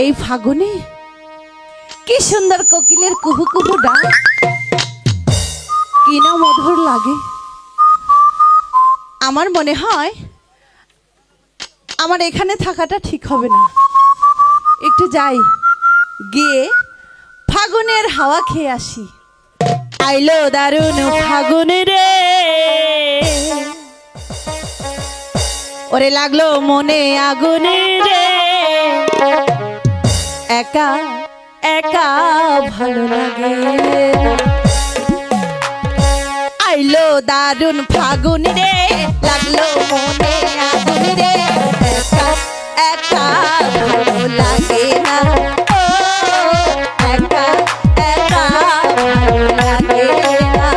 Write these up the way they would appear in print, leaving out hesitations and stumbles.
এই ফাগুনে কি সুন্দর কোকিলের কুহু কুহু ডাক, কি না মধুর লাগে। আমার মনে হয় আমার এখানে থাকাটা ঠিক হবে না, একটু যাই, গিয়ে ফাগুনের হাওয়া খেয়ে আসি। আইলো দারুণ ফাগুন রে, ওরে লাগলো মনে আগুন রে, একা একা ভালো লাগে। আইলো দারুণ ফাগুন রে, লাগলো মনে আগুন রে, একা একা ভালো লাগে না, ও একা একা ভালো লাগে না।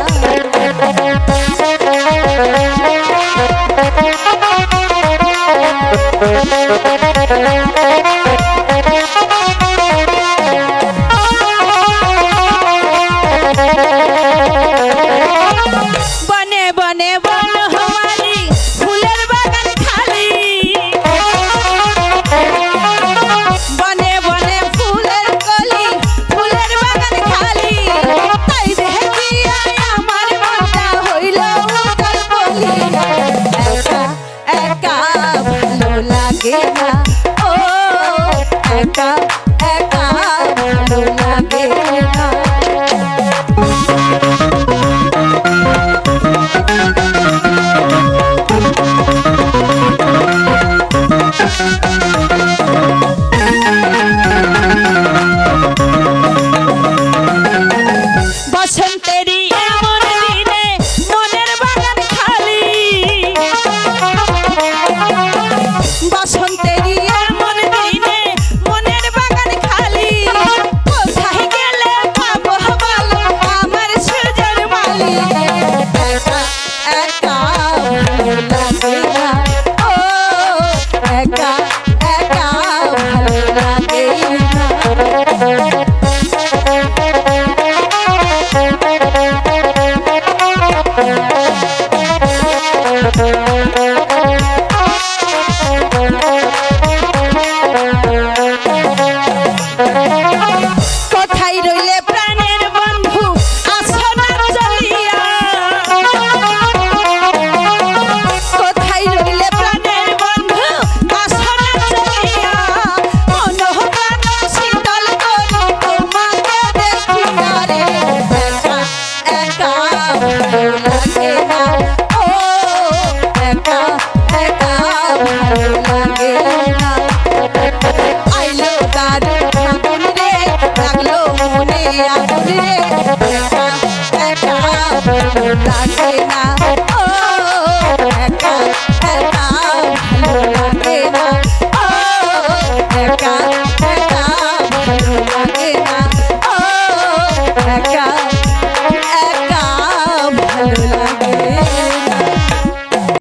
বনে বনে বন হমালি, ফুলের বাগান খালি, বনে বনে ফুলের কলি, ফুলের বাগান খালি, তাই দেখি আমার মনটা হইল উতল বলি, একা একা ভালো লাগে না, ও একা একা ভালো লাগে না। বসন্তেরই এমন দিনে মনের বাগান খালি, বসন্তেরই এমন দিনে মনের বাগান খালি, কোথায় গেলে পাবো বলো আমার সুজের মালি, একা একা ভালো লাগে না, ও একা একা ভালো লাগে না। কোথায় রইলে প্রাণের বন্ধু আসো না চলিয়া, কোথায় রইলে প্রাণের বন্ধু আসো না চলিয়া, মন প্রাণ শীতল করি তোমাকে দেখিয়া রে, একা একা ভালো লাগে না, ও একা একা ভালো লাগে না। আইলো দারুণ ফাগুন রে, লাগলো মনে আগুন রে, একা একা ভালো লাগে